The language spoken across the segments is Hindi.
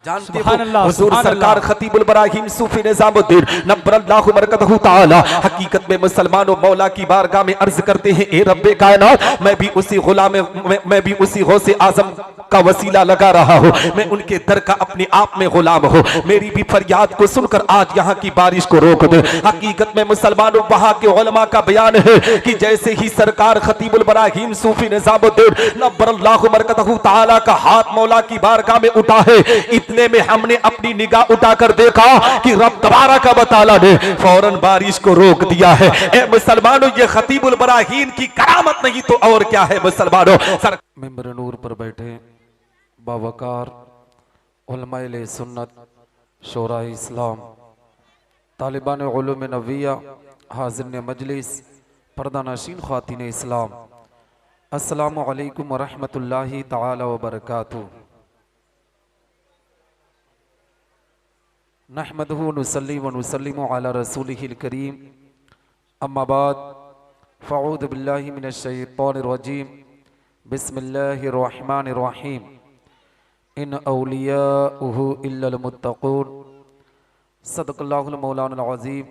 जानते हो हुजूर सरकार खतीबुल बराहीम सूफी निजामुद्दीन नब्बरल्लाहु मरकतहु ताला हकीकत में मुसलमानों मौला की बारगाह में अर्ज करते हैं, ए रब्बे कायनात, मैं भी उसी गुलाम मैं भी उसी गौसे आजम का वसीला लगा रहा हूँ, मैं उनके दर का अपने आप में गुलाम हूँ, मेरी भी फरियाद को सुनकर आज यहाँ की बारिश को रोक दे। हकीकत में मुसलमानों वहाँ के उलमा का बयान है कि जैसे ही सरकार खतीबुल बराहीम सूफी निजामुद्दीन नब्बरल्लाहु मरकतहु ताला का हाथ मौला की बारगाह में उठा है, इतने में हमने अपनी निगाह उठाकर देखा कि रब तबारक व तआला ने फौरन बारिश को रोक दिया है। ए मुसलमानों, ये खतीबुल बराहीन की करामत नहीं तो और क्या है मुसलमानों। मिंबर नूर पर बैठे बावकार उलमाए सुन्नत, शोराए इस्लाम, तालिबान उलूम नबिया, हाज़िरीन मजलिस, पर्दा नशीन ख़वातीन इस्लाम, अस्सलामु अलैकुम व रहमतुल्लाहि तआला व बरकातुहू। नहमदुहु व नुसल्ली व नुसल्लिमु अला रसूलिहिल करीम, अम्मा बाद, फ़अऊज़ु बिल्लाहि मिनश शैतानिर रजीम, बिस्मिल्लाहिर रहमानिर रहीम। इन औलियाउहु इल्लल मुत्तक़ून, सदक़ल्लाहुल मौलाना अज़ीम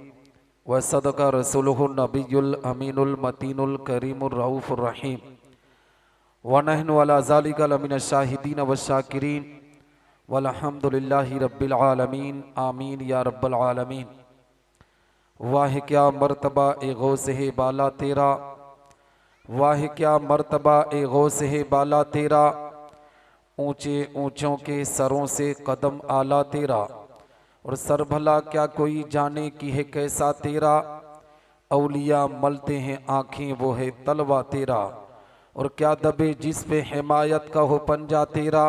व सदक़ रसूलुहु नबियुल अमीनुल मतीनुल करीमुर रऊफ़ुर रहीम व नहनु अला ज़ालिका लमिनश शाहिदीन व शाकिरीन वल्हम्दुलिल्लाहि रब्बिल आलमीन, आमीन या रब्बल आलमीन। वाह क्या मर्तबा ए गौसे बाला तेरा, वाह क्या मर्तबा ए गौसे बाला तेरा, ऊंचे ऊंचों के सरों से कदम आला तेरा, और सर भला क्या कोई जाने की है कैसा तेरा, औलिया मलते हैं आँखें वो है तलवा तेरा, और क्या दबे जिस पे हिमायत का हो पंजा तेरा,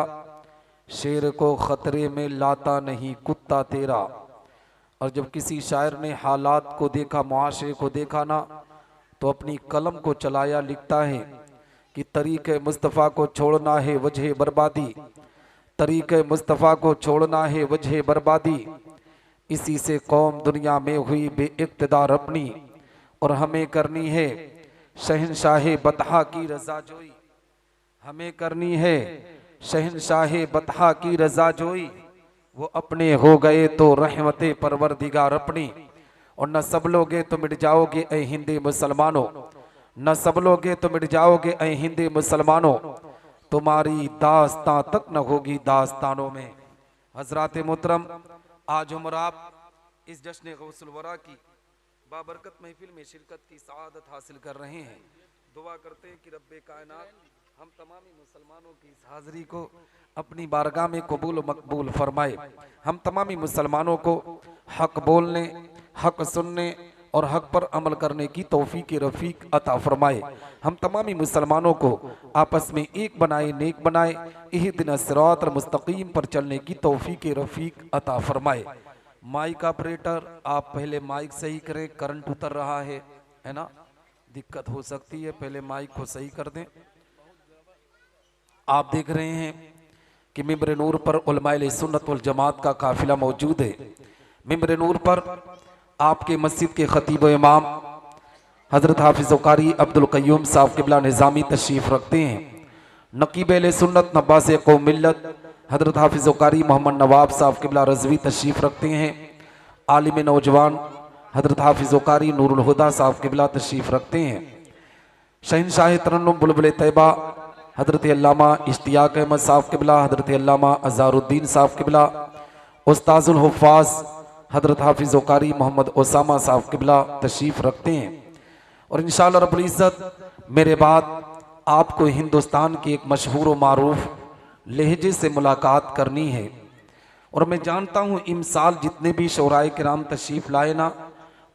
शेर को खतरे में लाता नहीं कुत्ता तेरा। और जब किसी शायर ने हालात को देखा, मुआशरे को देखा ना, तो अपनी कलम को चलाया, लिखता है कि तरीक़े मुस्तफ़ा को छोड़ना है वजह बर्बादी, तरीक़े मुस्तफ़ा को छोड़ना है वजह बर्बादी, इसी से कौम दुनिया में हुई बेइक़्तिदार अपनी, और हमें करनी है शहनशाह बतहा की रज़ा जोई, हमें करनी है शहनशाह बतहा की रज़ा जोई, वो अपने हो गए तो रहमते परवरदिगार अपनी, और न सब लोगे तो मिट जाओगे ऐ हिंदी मुसलमानों, न सब लोगे तो मिट जाओगे ऐ हिंदी मुसलमानों, तुम्हारी दास्तां तक न होगी दास्तानों में। हजरात मोहतरम, आज हम आप इस जश्न गौसुल वरा की बाबरकत महफिल में शिरकत की सआदत हासिल कर रहे हैं। दुआ करते हैं कि रब्बे कायनात हम तमामी मुसलमानों की इस हाज़िरी को अपनी बारगाह में कबूल मकबूल फरमाए। हम तमामी मुसलमानों को हक बोलने, हक सुनने और हक पर अमल करने की तौफीक रफ़ीक अता फरमाए। हम तमामी मुसलमानों को आपस में एक बनाए, नेक बनाए, इहदिना सिरातल मुस्तकीम पर चलने की तौफीक रफ़ीक अता फरमाए। माइक ऑपरेटर, आप पहले माइक सही करें, करंट उतर रहा है ना, दिक्कत हो सकती है, पहले माइक को सही कर दें। आप देख रहे हैं कि मिंबर नूर पर उलमाए सुन्नत वल जमात का काफिला मौजूद है। मिंबर नूर पर आपके मस्जिद के खतीब इमाम हजरत हाफिज़ कारी अब्दुल क़य्यूम साहब क़िबला निज़ामी तशरीफ़ रखते हैं। नकीब अहले सुन्नत नब्बास कौम मिल्लत हजरत हाफिज़ कारी मोहम्मद नवाब साहब क़िबला रज़वी तशरीफ़ रखते हैं। आलिम नौजवान हजरत हाफिज़ कारी नूरुल हुदा साहब क़िबला तशरीफ़ रखते हैं। शहनशाह तरन्नुम बुलबुल तैयबा हजरत अल्लामा इश्तियाक अहमद साहब क़िबला, हजरत अल्लामा अज़ारुद्दीन साहब क़िबला, उस्ताज़ुल हुफ़्फ़ाज़ हजरत हाफिज़ कारी मोहम्मद ओसामा साहब क़िबला तशरीफ़ रखते हैं। और इंशाअल्लाह रब्बुल इज़्ज़त मेरे बाद आपको हिंदुस्तान के एक मशहूर व मारूफ लहजे से मुलाकात करनी है। और मैं जानता हूँ इमसाल जितने भी शोराए किराम तशरीफ़ लाए ना,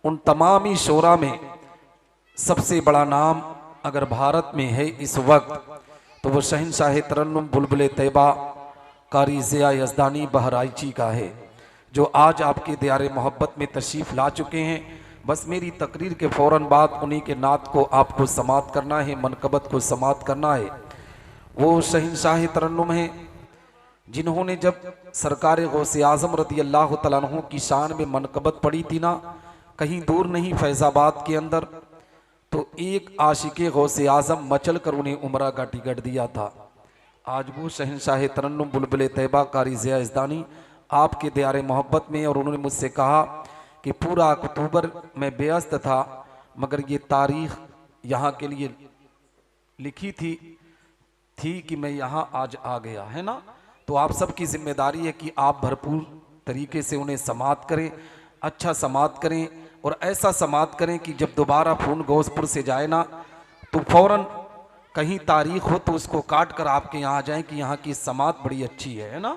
उन तमामी शोरा में सबसे बड़ा नाम अगर भारत में है इस वक्त तो वो शहनशाह तरन्नुम बुलबुल तैयबा कारी ज़िया यज़दानी बहराइची का है, जो आज आपके दियारे मोहब्बत में तशरीफ़ ला चुके हैं। बस मेरी तकरीर के फ़ौरन बाद उन्हीं के नात को आपको समात करना है, मनकबत को समात करना है। वो शहनशाह तरन्नुम हैं जिन्होंने जब सरकार गौसे आज़म रज़ी अल्लाह तआला अन्हु की शान में मनकबत पड़ी थी ना, कहीं दूर नहीं फैज़ाबाद के अंदर, तो एक आशिक़े गौसे आज़म मचल कर उन्हें उमरा का टिकट दिया था। आज वो शहनशाह तरन्नुम बुलबुल तैयबा कारी ज़िया इज़दानी आपके दियारे मोहब्बत में, और उन्होंने मुझसे कहा कि पूरा अक्टूबर में व्यस्त था, मगर ये तारीख यहाँ के लिए लिखी थी कि मैं यहाँ आज आ गया, है ना। तो आप सबकी जिम्मेदारी है कि आप भरपूर तरीके से उन्हें समात करें, अच्छा समात करें, और ऐसा समात करें कि जब दोबारा फ़ोन गौसपुर से जाए ना तो फ़ौरन कहीं तारीख हो तो उसको काट कर आपके यहाँ आ जाएं कि यहाँ की समात बड़ी अच्छी है ना।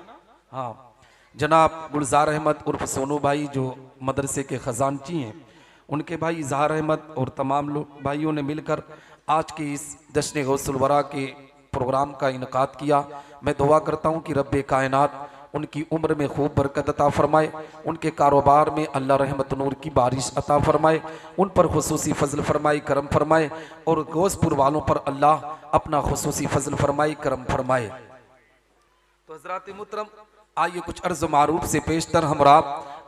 हाँ, जनाब गुलजार अहमद उर्फ सोनू भाई जो मदरसे के ख़जानची हैं, उनके भाई इजहार अहमद और तमाम लोग भाइयों ने मिलकर आज के इस जश्न गौसुल वरा के प्रोग्राम का इनकाद किया। मैं दुआ करता हूँ कि रब्बे कायनात उनकी उम्र में खूब बरकत अता फरमाए, उनके कारोबार में अल्लाह रहमत नूर की बारिश अता फरमाए, उन पर खुसूसी फजल फरमाए, करम फरमाए, और गौसपुर वालों पर अल्लाह अपना खुसूसी फजल फरमाए, करम फरमाए। तो हज़रात मुहतरम, आइए कुछ अर्ज़ मारूफ से पेशतर हमरा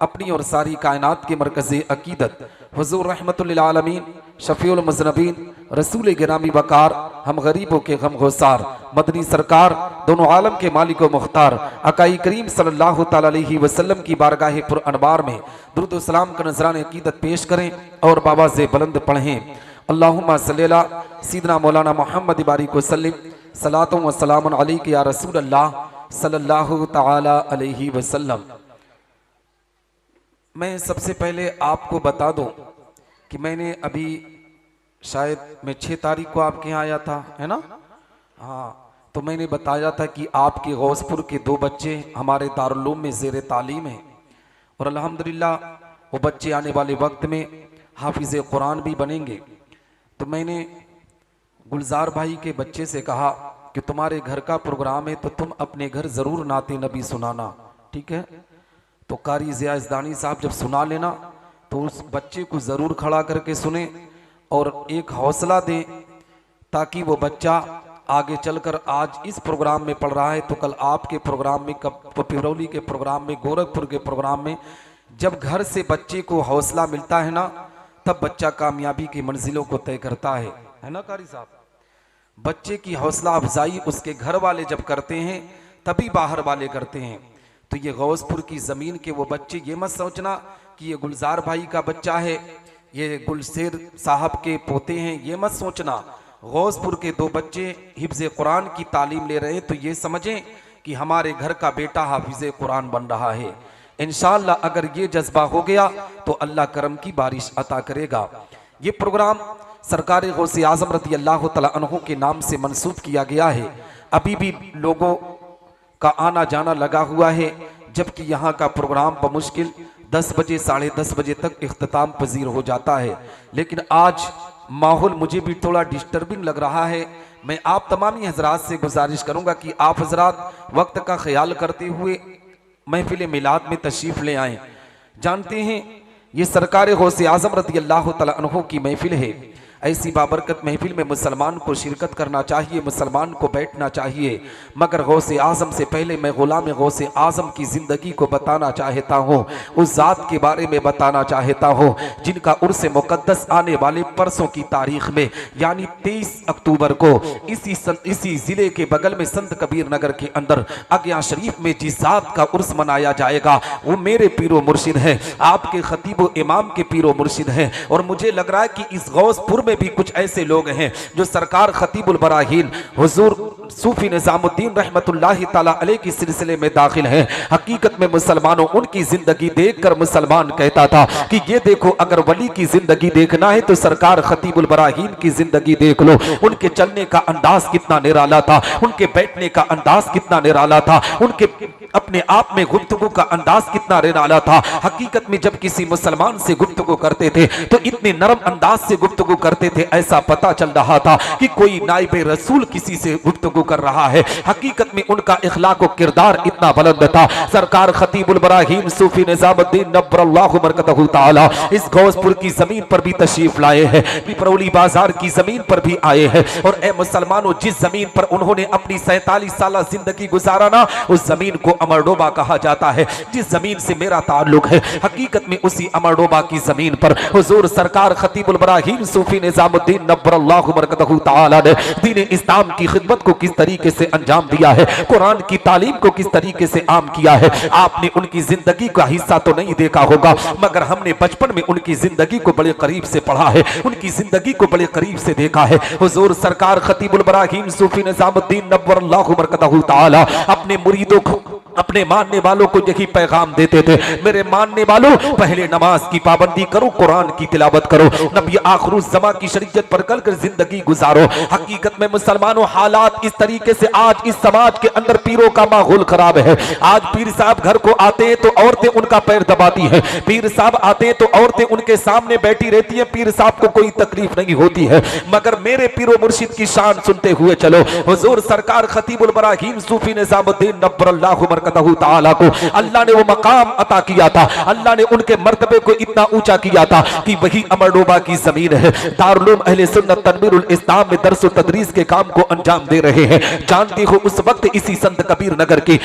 अपनी और सारी कायनात के मरकज़ अकीदत हुज़ूर रहमतुल लिल आलमीन शफ़ीउल मुज़नबीन रसूल गिरामी वकार हम गरीबों के गम गुसार मदनी सरकार दोनों आलम के मालिक व मुख्तार अकाई करीम सल्लल्लाहु तआला अलैहि वसल्लम की बारगाह पुर अनबार में दुरूद व सलाम का नजरान अकीदत पेश करें और बाबा से बुलंद पढ़ें। अल्लाहुम्मा सल्ली अला सीदना मौलाना मोहम्मद बारिक वसल्लम सलातो व सलामुन अलैका या रसूल अल्लाह सल्लल्लाहु तआला अलैहि वसल्लम। मैं सबसे पहले आपको बता दूं कि मैंने अभी शायद मैं 6 तारीख को आपके यहाँ आया था, है ना। हाँ, तो मैंने बताया था कि आपके गौसपुर के 2 बच्चे हमारे दारुल उलूम में ज़ेर तालीम हैं, और अल्हम्दुलिल्लाह वो बच्चे आने वाले वक्त में हाफिज़ कुरान भी बनेंगे। तो मैंने गुलजार भाई के बच्चे से कहा कि तुम्हारे घर का प्रोग्राम है तो तुम अपने घर ज़रूर नाते नबी सुनाना, ठीक है। तो कारी ज़िया इज़दानी साहब जब सुना लेना तो उस बच्चे को ज़रूर खड़ा करके सुने और एक हौसला दें, ताकि वो बच्चा आगे चलकर आज इस प्रोग्राम में पढ़ रहा है तो कल आपके प्रोग्राम में, पिरौली के प्रोग्राम में, गोरखपुर के प्रोग्राम में, जब घर से बच्चे को हौसला मिलता है ना, तब बच्चा कामयाबी की मंजिलों को तय करता है ना कारी साहब। बच्चे की हौसला अफजाई उसके घर वाले जब करते हैं तभी बाहर वाले करते हैं। तो ये गौसपुर की ज़मीन के वो बच्चे, ये मत सोचना कि ये गुलजार भाई का बच्चा है, ये गुलशेर साहब के पोते हैं, ये मत सोचना। गौसपुर के 2 बच्चे हिफ्ज़ कुरान की तालीम ले रहे हैं, तो ये समझें कि हमारे घर का बेटा हाफिज़ कुरान बन रहा है। इंशाअल्लाह अगर ये जज्बा हो गया तो अल्लाह करम की बारिश अता करेगा। ये प्रोग्राम सरकार गौसे आज़म रज़ी अल्लाह तआला अन्हु के नाम से मंसूब किया गया है। अभी भी लोगों का आना जाना लगा हुआ है, जबकि यहाँ का प्रोग्राम बमुश्किल 10 बजे 10:30 बजे तक इख्तिताम पजीर हो जाता है। लेकिन आज माहौल मुझे भी थोड़ा डिस्टर्बिंग लग रहा है। मैं आप तमामी हजरात से गुजारिश करूँगा कि आप हजरात वक्त का ख्याल करते हुए महफिल मिलाद में तशरीफ़ ले आएँ। जानते हैं ये सरकार गौसे आज़म रज़ी अल्लाह तआला अन्हु की महफिल है। ऐसी बाबरकत महफिल में मुसलमान को शिरकत करना चाहिए, मुसलमान को बैठना चाहिए। मगर गौसे आज़म से पहले मैं गुलाम गौसे आज़म की ज़िंदगी को बताना चाहता हूँ, उस ज़ात के बारे में बताना चाहता हूँ जिनका उर्स मुक़द्दस आने वाले परसों की तारीख में यानी 23 अक्टूबर को इसी ज़िले के बगल में संत कबीर नगर के अंदर अगिया शरीफ में जिस ज़ात का उर्स मनाया जाएगा वो मेरे पीरो मुर्शिद है, आपके खतीब इमाम के पीरो मुर्शिद हैं। और मुझे लग रहा है कि इस गौसपुर में भी कुछ ऐसे लोग हैं जो सरकार खतीबुल बराहीन हुजूर सूफी निजामुद्दीन रहमतुल्लाहि ताला अलैह की सिलसिले में दाखिल हैं। हकीकत में मुसलमानों उनकी जिंदगी देखकर मुसलमान कहता था कि ये देखो, अगर वली की जिंदगी देखना है तो सरकार खतीबुल बराहीन की जिंदगी देख लो। उनके चलने का अंदाज कितना निराला था, उनके बैठने का अंदाज कितना निराला था, उनके अपने आप में गुफ्तगू का अंदाज कितना निराला था। हकीकत में जब किसी मुसलमान से गुफ्तगू करते थे तो इतने नरम अंदाज से गुफ्तगू करते थे, ऐसा पता चल रहा था कि कोई नाइबे रसूल किसी से गुफ्तगू कर रहा है। हकीकत में उनका इखलाक व किरदार इतना बुलंद था। सरकार खतीबुल बराहीन सूफी निजामुद्दीन नब्बरल्लाहु बरकतहु ताला इस गौसपुर की जमीन पर भी तशरीफ लाए हैं, पिपरौली बाजार की जमीन पर भी आए हैं। और ए मुसलमानों, जिस जमीन पर उन्होंने अपनी 47 साल जिंदगी गुजारा ना, उस जमीन को अमरडोबा कहा जाता है। जिस जमीन से मेरा ताल्लुक है, हकीकत में उसी अमरडोबा की जमीन पर हुजूर सरकार खतीबुल बराहीन सूफी निजामुद्दीन नब्बरल्लाहु बरकतहु ताला ने दीन इस्लाम की खिदमत को किस तरीके से अंजाम दिया है, कुरान की तालीम को किस तरीके से आम किया है। आपने उनकी जिंदगी का हिस्सा तो नहीं देखा होगा, मगर हमने बचपन में उनकी जिंदगी को बड़े करीब से पढ़ा है, उनकी जिंदगी को बड़े करीब से देखा है। हुजूर सरकार खतीबुल बराहीम सूफी निजामुद्दीन नव्वरल्लाहु बरकतहू ताला अपने मुरीदों को, अपने मानने वालों को यही पैगाम देते थे, मेरे मानने वालों पहले नमाज की पाबंदी करो, कुरान की तिलावत करो, नबी आखिरुज़्ज़मा की शरीयत पर कल कर जिंदगी गुजारो। हकीकत में मुसलमानों हालात इस तरीके से आज इस समाज के अंदर पीरों का माहौल खराब है। आज पीर साहब घर को आते हैं तो औरतें उनका पैर दबाती हैं, पीर साहब आते हैं तो औरतें उनके सामने बैठी रहती हैं, पीर साहब को कोई तकलीफ नहीं होती है। मगर मेरे पीरो मुर्शिद की शान सुनते हुए चलो, हुजूर सरकार खतीबुल बराहीम सूफी निजामुद्दीन नव्वरल्लाहु बरकतहू ताला को अल्लाह ने वो मकाम अता किया था, अल्लाह ने उनके मर्तबे को इतना ऊंचा किया था कि वही अमरडोबा की जमीन है, दारुल उलूम अहले सुन्नत तनवीरुल इस्लाम में दर्स व तदरीस के काम को अंजाम दे रहे हैं। जानते हो उस वक्त इसी संत कबीर नगर की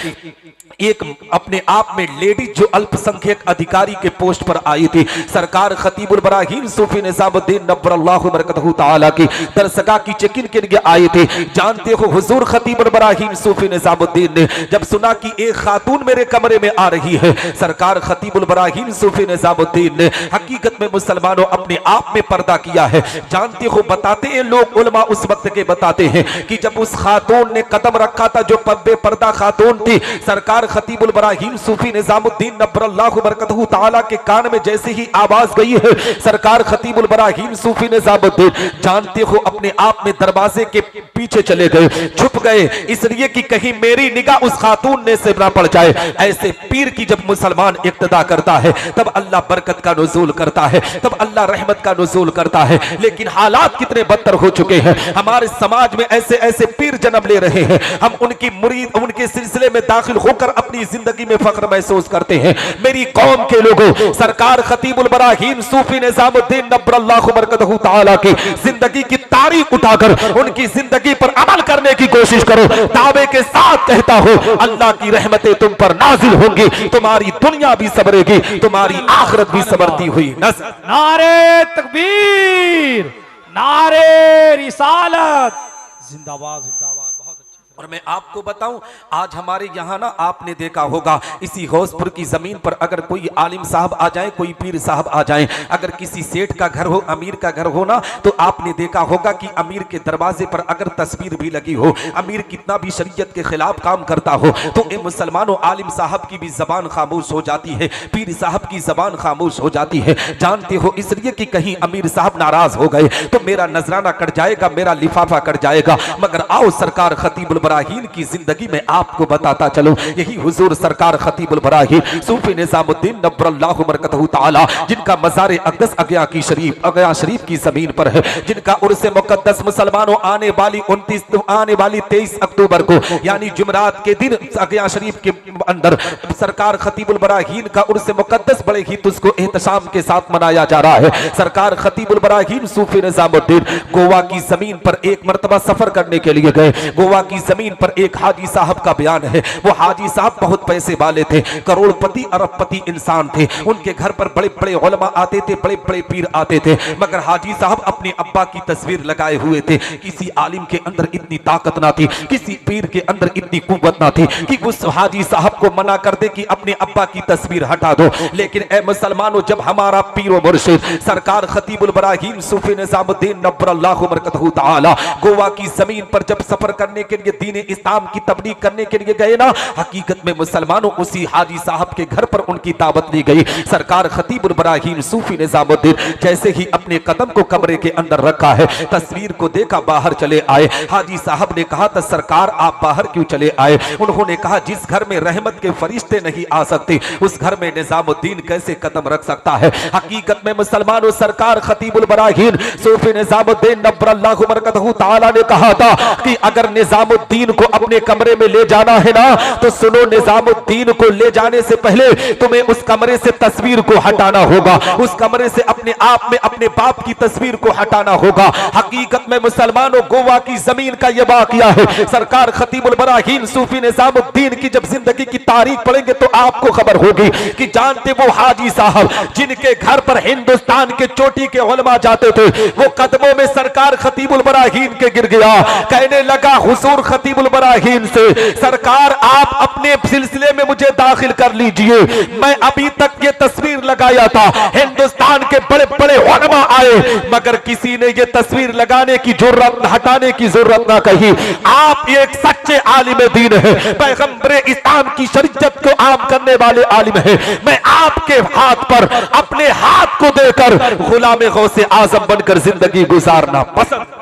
एक अपने आप में लेडीज जो अल्पसंख्यक अधिकारी के पोस्ट पर आई थी, सरकार खतीबुल बराहीम सूफी निजामुद्दीन नव्वरल्लाहु बरकतहू ताला की दरसगाह की चेकिन के लिए आए थे। जानते हो हुजूर खतीबुल बराहीम सूफी निजामुद्दीन ने जब सुना कि एक खातून मेरे कमरे में आ रही है, सरकार खतीबुल बराहीम सूफी निजामुद्दीन ने हकीकत में मुसलमानों अपने आप में पर्दा किया है। जानते हो बताते हैं लोग, उलमा उस वक्त के बताते हैं कि जब उस खातून ने कदम रखा था, जो बेपर्दा खातून थी, सरकार खतीबुल बराहीम सूफी निजामुद्दीन नव्वरल्लाहु बरकतहू ताला के कान में जैसे ही आवाज गई है, सरकार खतीबुल बराहीम सूफी निजामुद्दीन जानते हो अपने आप में दरवाजे के पीछे चले गए, छुप गए, इसलिए कि कहीं मेरी निगाह उस खातून ने से ना पड़ जाए। ऐसे पीर की जब मुसलमान इक्तदा करता है तब अल्लाह बरकत का नुज़ूल करता है, तब अल्लाह रहमत का नुज़ूल करता है। लेकिन हालात कितने बदतर हो चुके हैं, हमारे समाज में ऐसे ऐसे पीर जन्म ले रहे हैं, हम उनकी मुरीद उनके सिलसिले में दाखिल होकर अपनी जिंदगी में फख्र महसूस करते हैं। मेरी कौम के लोगों, सरकार खतीबुल बराहीम सूफी निजामुद्दीन नव्वरल्लाहु बरकतहू ताला की जिंदगी की तारीख उठाकर उनकी जिंदगी पर अमल करने की कोशिश करो। दावे के साथ कहता हो, अल्लाह की रहमतें तुम पर नाजिल होंगी, तुम्हारी दुनिया भी सबरेगी, तुम्हारी आखिरत भी सबरती हुई नजर। नारे तकबीर, नारे रिसालत, जिंदाबाद जिंदाबाद। बहुत अच्छी। और मैं आपको बताऊं, आज हमारे यहाँ ना आपने देखा होगा इसी हौसपुर की जमीन पर अगर कोई आलिम साहब आ जाए, कोई पीर साहब आ जाए, अगर किसी सेठ का घर हो, अमीर का घर हो ना, तो आपने देखा होगा कि अमीर के दरवाजे पर अगर तस्वीर भी लगी हो, अमीर कितना भी शरीयत के खिलाफ काम करता हो, तो इन मुसलमानों आलिम साहब की भी जबान खामोश हो जाती है, पीर साहब की जबान खामोश हो जाती है। जानते हो इसलिए कि कहीं अमीर साहब नाराज हो गए तो मेरा नजराना कट जाएगा, मेरा लिफाफा कट जाएगा। मगर आओ सरकार खतीबुल बराहीम की जिंदगी में आपको बताता चलो, यही हुजूर सरकार खतीबुल बराहीम सूफी निजामुद्दीन नव्वरल्लाहु बरकतहू ताला जिनका मज़ार अक़दस अगया शरीफ की जमीन पर है, जिनका उर्स मुक़द्दस मुसलमानों आने वाली 23 अक्टूबर को यानी जुमरात के दिन अगया शरीफ के अंदर सरकार खतीबुल बराहीम का उर्स मुक़द्दस बड़े ही तुझको एहतशाम के साथ मनाया जा रहा है। सरकार खतीबुल बराहीम सूफी निजामुद्दीन गोवा की जमीन पर एक मरतबा सफर करने के लिए गए। गोवा की जमीन पर एक हाजी साहब का बयान है, वो हाजी साहब बहुत पैसे वाले थे, करोड़पति अरबपति इंसान थे, उनके घर पर बड़े बड़े उलमा आते थे, बड़े बड़े पीर आते थे, मगर हाजी साहब अपने अब्बा की तस्वीर लगाए हुए थे। किसी आलिम के अंदर इतनी ताकत ना थी, किसी पीर के अंदर इतनी कुव्वत ना थी कि उस हाजी साहब को मना कर दे कि अपने अब्बा की तस्वीर हटा दो। लेकिन ए मुसलमानों, जब हमारा पीर व मुर्शिद सरकार खतीबुल बराहीम सूफी निजामुद्दीन नव्वरल्लाहु बरकतहू ताला गोवा की जमीन पर जब सफर करने के लिए दीन इस्लाम की तबलीग करने के लिए गए ना, हकीकत में मुसलमानों उसी हाजी साहब के घर पर उनकी दावत ली गई। सरकार खतीबुल बराहीम सूफी निजामुद्दीन जैसे ही अपने कदम को कमरे के अंदर रखा है, तस्वीर को देखा, बाहर चले आए। हाजी साहब ने कहा था, सरकार आप बाहर क्यों चले आए? उन्होंने कहा, जिस घर में रहमत के फरिश्ते नहीं आ सकते उस घर में निजामुद्दीन कैसे कदम रख सकता है। हकीकत में मुसलमानों, सरकार खतीबुल बराहीम सूफी निजामुद्दीन नव्वरल्लाहु बरकतहू ताला ने कहा था कि अगर निजामुद्दीन को अपने कमरे में ले जाना है ना, तो सुनो, निजामुद्दीन को ले जाने से पहले तुम्हें उस कमरे से तस्वीर को हटाना होगा, उस कमरे से अपने आप में अपने बाप की तस्वीर को हटाना होगा। हकीकत में मुसलमानों, गोवा की जमीन का यह वाकया है। सरकार खतीबुल बराहीम सूफी निजामुद्दीन की जब जिंदगी की तारीख पढ़ेंगे तो आपको खबर होगी कि जानते वो हाजी साहब जिनके घर पर हिंदुस्तान के चोटी के उलमा जाते थे, वो कदमों में सरकार खतीबुल बराहीम के गिर गया, कहने लगा, हुजूर खतीब खतीबुल बराहीन से, सरकार आप अपने सिलसिले में मुझे दाखिल कर लीजिए। मैं अभी तक ये तस्वीर लगाया था, हिंदुस्तान के बड़े बड़े उलमा आए मगर किसी ने ये तस्वीर लगाने की जरूरत, हटाने की जरूरत ना कही। आप एक सच्चे आलिम दीन है, पैगंबर इस्लाम की शरीयत को आम करने वाले आलिम है। मैं आपके हाथ पर अपने हाथ को देकर गुलाम गौसे आजम बनकर जिंदगी गुजारना पसंद।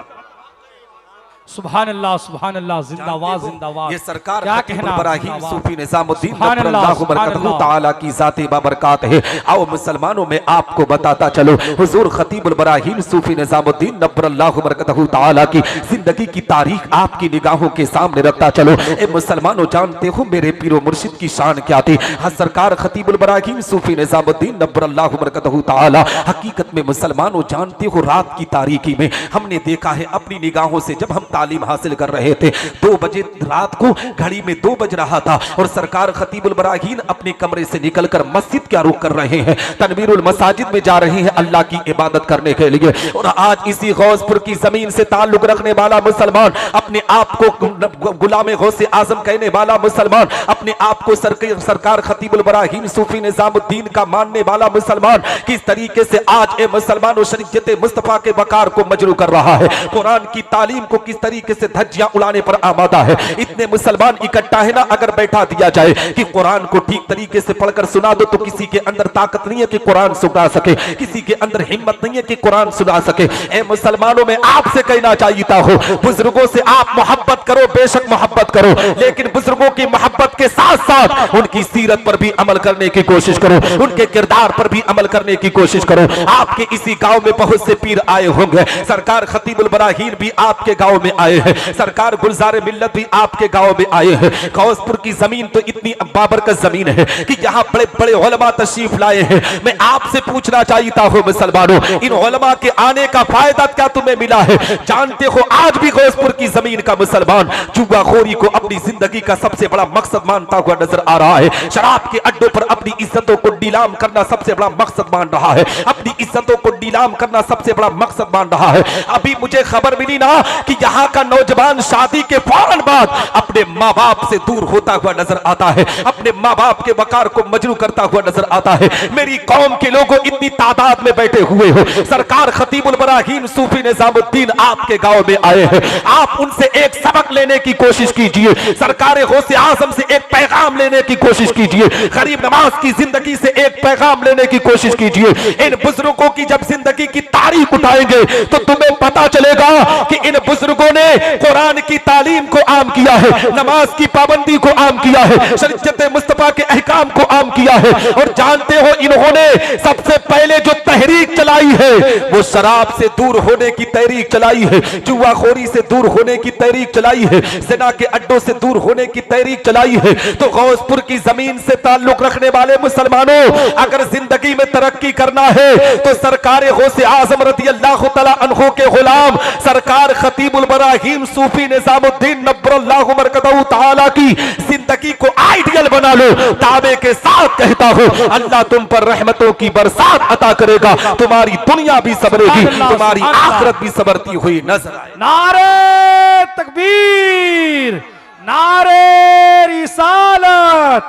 सुभान अल्लाह, जिंदाबाद जिंदाबाद। ये सरकार क्या खतीबुल कहना, बराहीन सूफी निजामुद्दीन सुभान अल्लाह, नब्बरल्लाहु सुभान बरकतहू अल्लाह। ताला की जाते बाबरकात है। आओ मुसलमानों में आपको बताता चलो, हुजूर खतीबुल बराहीन सूफी निजामुद्दीन नब्बरल्लाहु बरकतहू ताला की जिंदगी की तारीख आपकी निगाहों के सामने रखता चलो। ए मुसलमानों, जानते हो मेरे पीरो मुर्शिद की शान क्या थी? हाँ, सरकार खतीबुल बराहीन सूफी निजामुद्दीन नब्बरल्लाहु बरकतहू ताला हकीकत में मुसलमानों जानते हो रात की तारीकी में हमने देखा है अपनी निगाहों से, जब हम तालीम हासिल कर रहे थे 2 बजे रात को, घड़ी में 2 बज रहा था और सरकार खतीबुल बराहीन अपने कमरे से निकलकर मस्जिद क्या रुख कर रहे हैं, तनवीरुल मसाजिद में जा रहे हैं अल्लाह की इबादत करने के लिए। और आज इसी गौसपुर की जमीन से ताल्लुक रखने वाला मुसलमान, अपने आप को गुलाम गौसे आजम कहने वाला मुसलमान, अपने आप को सरकार खतीबुल बराहीन सूफी निजामुद्दीन का मानने वाला मुसलमान किस तरीके से आज ए मुसलमानों शरीयत मुस्तफा के वकार को मजरू कर रहा है, कुरान की तालीम को किस तरीके से धज्जियां उड़ाने पर आमादा है। इतने मुसलमान इकट्ठा है ना, अगर बैठा दिया जाए कि कुरान को ठीक तरीके से पढ़कर सुना दो तो किसी के अंदर ताकत नहीं है कि कुरान सुना सके, किसी के अंदर हिम्मत नहीं है कि कुरान सुना सके। ए मुसलमानों में आपसे कहना चाहता हो, बुजुर्गों से आप मोहब्बत करो, बेशक मोहब्बत करो, लेकिन बुजुर्गों की मोहब्बत के साथ साथ उनकी सीरत पर भी अमल करने की कोशिश करो, उनके किरदार पर भी अमल करने की कोशिश करो। आपके इसी गांव में बहुत से पीर आए होंगे, सरकार खतीबुल बराहीन भी आपके गांव में आए हैं, सरकार गुलजार मिल्लत भी आपके गांव में आए हैं। गौसपुर की जमीन तो इतनी बाबरकत जमीन है कि यहाँ बड़े बड़े उलमा तशरीफ लाए हैं। मैं आपसे पूछना चाहता हूँ मुसलमानों, इन उलमा के आने का फायदा क्या तुम्हें मिला है? जानते हो आज भी गौसपुर की जमीन का मुसलमान जुआखोरी को अपनी जिंदगी का सबसे बड़ा मकसद मानता हुआ नजर आ रहा है। शराब के अड्डों पर अपनी इज्जतों को नीलाम करना सबसे बड़ा मकसद मान रहा है, अपनी इज्जतों को नीलाम करना सबसे बड़ा मकसद मान रहा है। अभी मुझे खबर मिली ना कि यहाँ का नौजवान शादी के फौरन बाद अपने माँ बाप से दूर होता हुआ नजर आता है, अपने माँ बाप के वकार को मजरू करता हुआ नजर आता है। मेरी कौम के लोगों इतनी तादाद में बैठे हुए हो, सरकार खतीबुल बराहीन सूफी निजामुद्दीन आपके गांव में आए हैं, आप उनसे एक सबक लेने की कोशिश कीजिए, सरकार गौसे आजम से एक पैगाम लेने की कोशिश कीजिए, गरीब नवाज की जिंदगी से एक पैगाम लेने की कोशिश कीजिए। इन बुजुर्गों की जब जिंदगी की तारीख उठाएंगे तो तुम्हें पता चलेगा कि इन बुजुर्गों ने कुरान की तालीम को आम किया है, नमाज की पाबंदी को आम किया है, शरीयत मुस्तफा के अहकाम को आम किया है। और जानते हो इन्होंने सबसे पहले जो तहरीक चलाई है वो शराब से दूर होने की तहरीक चलाई है, जुआखोरी से दूर होने की तहरीक चलाई है, ज़िना के अड्डों से दूर होने की तहरीक चलाई है। तो गौसपुर की जमीन से ताल्लुक रखने वाले मुसलमानों, अगर जिंदगी में तरक्की करना है तो सरकार गौसे आजम रज़ियल्लाहु तआला अन्हु के गुलाम सरकार खतीबुल बराहीन सूफी निजामुद्दीन नब्बरल्लाहु बरकतहू ताला की जिंदगी को आइडियल बना लो। दावे के साथ कहता हूं, अल्लाह तुम पर रहमतों की बरसात अता करेगा, तुम्हारी दुनिया भी सबरेगी, तुम्हारी आखिरत भी सबरती हुई नजर आए। नारे तकबीर, नारे रिसालत,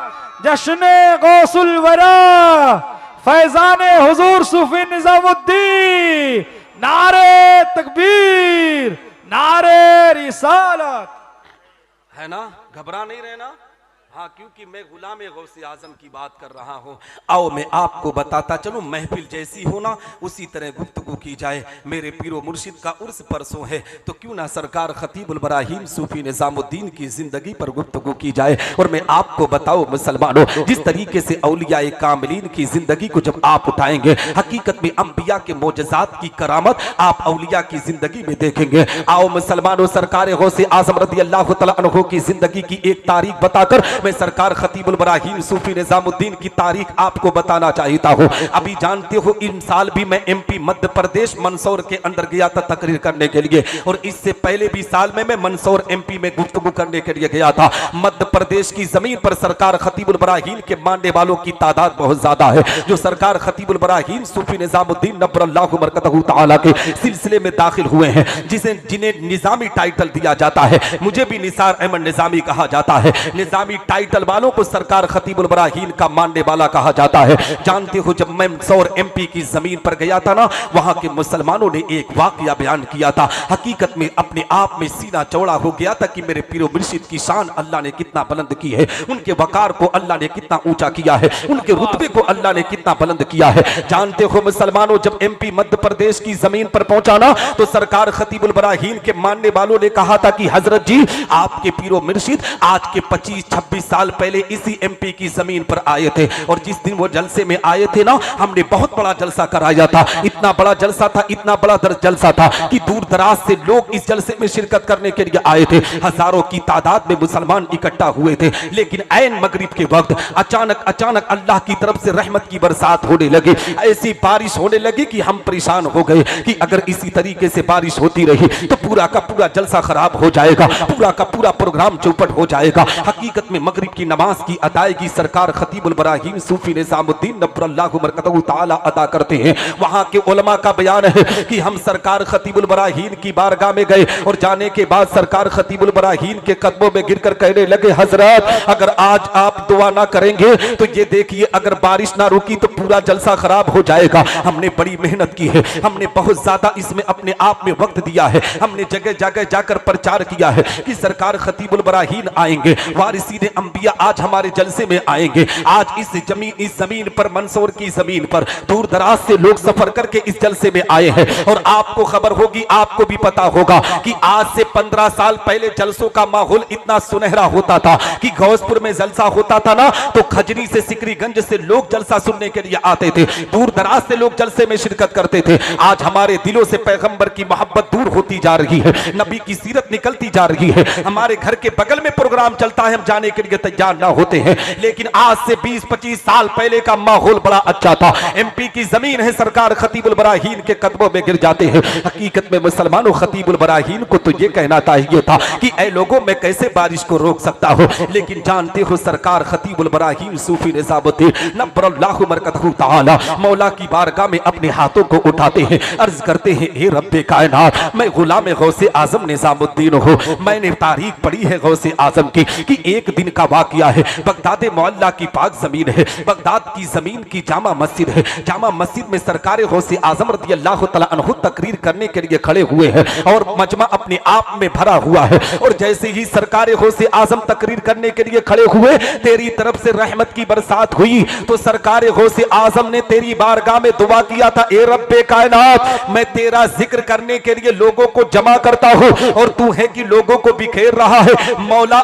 जश्न गौसुल वरा, फैजान हुजूर सूफी निजामुद्दीन, नारे तकबीर, नारे रिसालत। है ना, घबरा नहीं रहना। हाँ, क्योंकि मैं गुलाम गौसे आजम की बात कर रहा हूँ। आओ मैं आपको बताता चलूँ, महफिल जैसी हो ना उसी तरह गुफ्तगू की जाए। मेरे पीरो मुर्शिद का उर्स परसों है तो क्यों ना सरकार खतीबुल बराहीन सूफी निजामुद्दीन की जिंदगी पर गुफ्तगू की जाए। और मैं आपको बताऊँ मुसलमानों, जिस तरीके से औलिया कामिलीन की जिंदगी को जब आप उठाएंगे, हकीकत में अंबिया के मोजज़ात की करामत आप औलिया की जिंदगी में देखेंगे। आओ मुसलमानों, सरकार गौसे आजम रज़ियल्लाहु तआला अन्हु की जिंदगी की एक तारीख बताकर मैं सरकार खतीबुल बराहीम सूफी निजामुद्दीन की तारीख आपको बताना चाहता हूँ। अभी जानते हो इन साल भी मैं एमपी मध्य प्रदेश मंदसौर के अंदर गया था तकरीर करने के लिए, और इससे पहले भी साल में मैं मंदसौर एमपी में गुफ्तगू करने के लिए गया था। मध्य प्रदेश की जमीन पर सरकार खतीबुल बराहीम के मानने वालों की तादाद बहुत ज्यादा है, जो सरकार खतीबुल बराहीम सूफी निजामुद्दीन नब्बरल्लाहु मरकतहु तआला के सिलसिले में दाखिल हुए हैं, जिन्हें निजामी टाइटल दिया जाता है। मुझे भी निसार अहमद निजामी कहा जाता है। निजामी टाइटल वालों को सरकार खतीबुल बराहीम का मानने वाला कहा जाता है। जानते हो जब मैं मंदसौर एमपी की जमीन पर गया था ना, वहां के मुसलमानों ने एक वाकया बयान किया था। हकीकत में अपने आप में सीना चौड़ा हो गया था कि मेरे पीरो मुर्शिद की शान अल्लाह ने कितना बुलंद की है, उनके वकार को अल्लाह ने कितना ऊंचा किया है, उनके रुतबे को अल्लाह ने कितना बुलंद किया है। जानते हो मुसलमानों जब एमपी मध्य प्रदेश की जमीन पर पहुंचा ना, तो सरकार खतीबुल बराहीम के मानने वालों ने कहा था कि हजरत जी आपके पीरो मुर्शिद आज के 25-26 साल पहले इसी एमपी की जमीन पर आए थे, और जिस दिन वो जलसे में आए थे ना, हमने बहुत बड़ा जलसा कराया था। इतना बड़ा जलसा था, इतना बड़ा जलसा था कि दूर दराज से लोग इस जलसे में शिरकत करने के लिए आए थे। हजारों की तादाद में मुसलमान इकट्ठा हुए थे, लेकिन ऐन मगरिब के वक्त अचानक अल्लाह की तरफ से रहमत की बरसात होने लगी। ऐसी बारिश होने लगी कि हम परेशान हो गए कि अगर इसी तरीके से बारिश होती रही तो पूरा का पूरा जलसा खराब हो जाएगा, पूरा का पूरा प्रोग्राम चौपट हो जाएगा। हकीकत में मगरिब की नमाज की अदायगी सरकार खतीबुल बराहीम सूफी निजामुद्दीन नब्बरल्लाहु मरकतहु तआला अदा करते हैं। वहां के उलमा का बयान है कि हम सरकार खतीबुल बराहीम की बारगाह में गए, और जाने के बाद सरकार खतीबुल बराहीम के कदमों में गिरकर कहने लगे, हजरत अगर आज आप दुआ ना करेंगे तो ये देखिए अगर बारिश ना रुकी तो पूरा जलसा खराब हो जाएगा। हमने बड़ी मेहनत की है, हमने बहुत ज्यादा इसमें अपने आप में वक्त दिया है, हमने जगह जगह जाकर प्रचार किया है कि सरकार खतीबुल बराहीम आएंगे, वारिसीने अंबिया आज हमारे जलसे में आएंगे। आज इस जमीन पर मंदसौर की जमीन पर दूर दराज से लोग सफर करके इस जलसे में आए हैं, और आपको खबर होगी, आपको भी पता होगा कि आज से 15 साल पहले जलसों का माहौल इतना सुनहरा होता था कि गौसपुर में जलसा होता था ना, तो खजनी से सिकरीगंज से लोग जलसा सुनने के लिए आते थे, दूर दराज से लोग जलसे में शिरकत करते थे। आज हमारे दिलों से पैगंबर की मोहब्बत दूर होती जा रही है, नबी की सीरत निकलती जा रही है। हमारे घर के बगल में प्रोग्राम चलता है, हम जाने के लिए तैयार ना होते हैं, लेकिन आज से 20-25 साल पहले का माहौल बड़ा अच्छा था। एमपी की जमीन है, सरकार खतीबुल बराहीम के कदमों में गिर जाते हैं। हकीकत में मुसलमानों खतीबुल बराहीम को तो ये कहना चाहिए था कि ऐ लोगों मैं कैसे बारिश को रोक सकता हूं, लेकिन जानते हो सरकार खतीबुल बराहीम सूफी निजामुद्दीन नब्बरल्लाहु मरकतहु तआला मौला की बारगाह में अपने हाथों को उठाते हैं, अर्ज करते हैं, हे रब्बे कायनात मैं गुलाम गौसे आजम निजामुद्दीन हूं। मैंने तारीख पढ़ी है गौसे आजम की कि एक दिन का वाकया है, बगदाद मोहल्ला की पाक जमीन है, बगदाद की जमीन की जामा मस्जिद है। जामा मस्जिद में सरकार गौसे आजम रज़ियल्लाहु तआला अन्हु तकरीर करने के लिए खड़े हुए हैं, और मजमा अपने आप में भरा हुआ है। और जैसे ही सरकार गौसे आजम तकरीर करने के लिए खड़े हुए, तेरी तरफ से रहमत की बरसात हुई, तो सरकार गौसे आजम ने तेरी बारगाह में दुआ किया था, ए रब्बे कायनात मैं तेरा जिक्र करने के लिए लोगों को जमा करता हूं, और तू है कि लोगों को बिखेर रहा है। मौला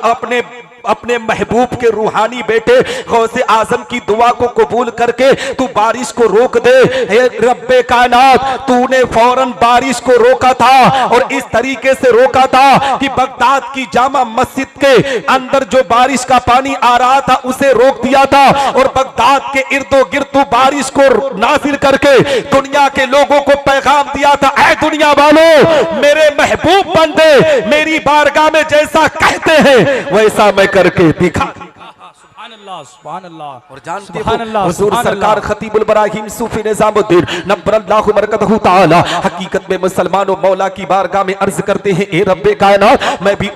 अपने महबूब के रूहानी बेटे गौसे आजम की दुआ को कबूल करके तू बारिश को रोक दे। हे रब्बे कायनात तूने फौरन बारिश को रोका था, और इस तरीके से रोका था कि बगदाद की जामा मस्जिद के अंदर जो बारिश का पानी आ रहा था उसे रोक दिया था, और बगदाद के इर्दो गिर्द तू बारिश को नाजिल करके दुनिया के लोगों को पैगाम दिया था, ऐ दुनिया वालों मेरे महबूब बंदे मेरी बारगाह में जैसा कहते हैं वैसा मैं करके दिखा। और जानते हो हुजूर सरकार खतीबुल बराहीम सूफी निजामुद्दीन नब्बरल्लाहु मरकतहु तआला हकीकत में मुसलमानों मौला की बारगाह में अर्ज करते हैं, ए रब्बे कायनात मैं भी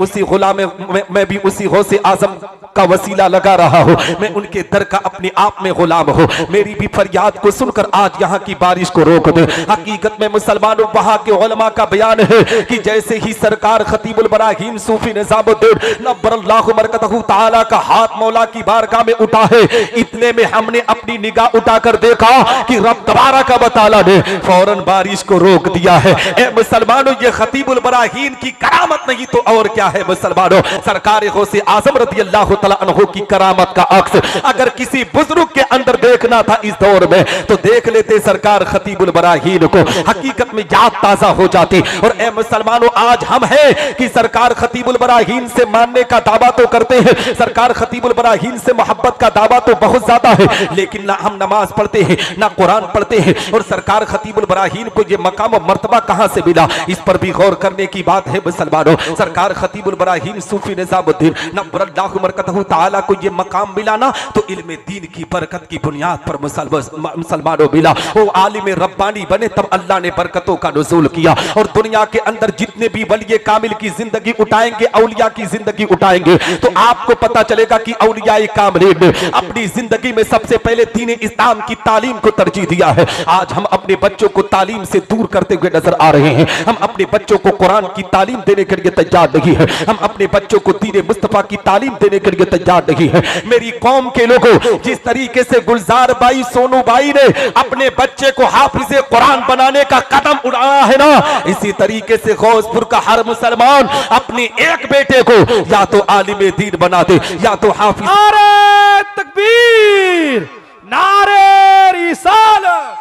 उसी गौसे आजम का वसीला लगा रहा हूं, मैं उनके दर का अपने आप में गुलाम हूं, मेरी भी फरियाद को सुनकर आज यहां की बारिश को रोक दे। हकीकत में मुसलमानों वहां के उलमा का बयान है कि जैसे ही सरकार खतीबुल बराहीम सूफी निजामुद्दीन नब्बरल्लाहु मरकतहु तआला का हाथ मौला की बारगाह में उठा है, इतने में हमने अपनी निगाह उठाकर देखा कि रब तबारक व तआला ने फौरन बारिश को रोक दिया है। ए मुसलमानों ये खतीबुल बराहीम की करामत नहीं तो और क्या है मुसलमानों। सरकार गौसे आजम रज़ियल्लाहु तआला अन्हु की करामत का अक्स अगर किसी बुजुर्ग के अंदर देखना था इस दौर में तो देख लेते सरकार खतीबुल बराहीन को। हकीकत में याद ताजा हो जाती। और ए मुसलमानों, आज हम हैं कि सरकार खतीबुल बराहीन से मानने का दावा तो करते हैं, सरकार खतीबुल बराहीन से मोहब्बत का दावा तो बहुत ज्यादा है, लेकिन ना हम नमाज पढ़ते हैं ना कुरान पढ़ते हैं। और सरकार खतीबुल बराहीन को ये मकाम और मर्तबा कहां से मिला, इस पर भी गौर करने की बात है मुसलमानों। सरकार खतीबुल बराहीन सूफी निजामुद्दीन नव्वरल्लाहु मरकतहु ताला को ये मकाम मिला ना तो इल्म दीन की बरकत की बुनियाद पर मुसलमानों मिला। वो आलिम रब्बानी बने तब अल्लाह ने बरकतों का नुज़ूल किया। और दुनिया के अंदर जितने भी वली कामिल की जिंदगी उठाएंगे, औलिया की जिंदगी उठाएंगे, तो आपको पता चलेगा कि औलिया कामिलीन ने अपनी जिंदगी में सबसे पहले दीन इस्लाम की तालीम को तरजीह दिया है। आज हम अपने बच्चों को तालीम से दूर करते हुए नजर आ रहे हैं। हम अपने बच्चों को कुरान की तालीम देने के लिए तैयार नहीं है, हम अपने बच्चों को दीन मुस्तफा की तालीम देने के लिए तैयार नहीं है। मेरी कौम के लोगों, जिस तरीके से गुलजार बाई, सोनू बाई ने अपने बच्चे को हाफिज़े कुरान बनाने का कदम उठाया है ना, इसी तरीके से गौसपुर का हर मुसलमान अपने एक बेटे को या तो आलिम दीन बना दे या तो हाफिज। नारे तकबीर, नारे रिसालत।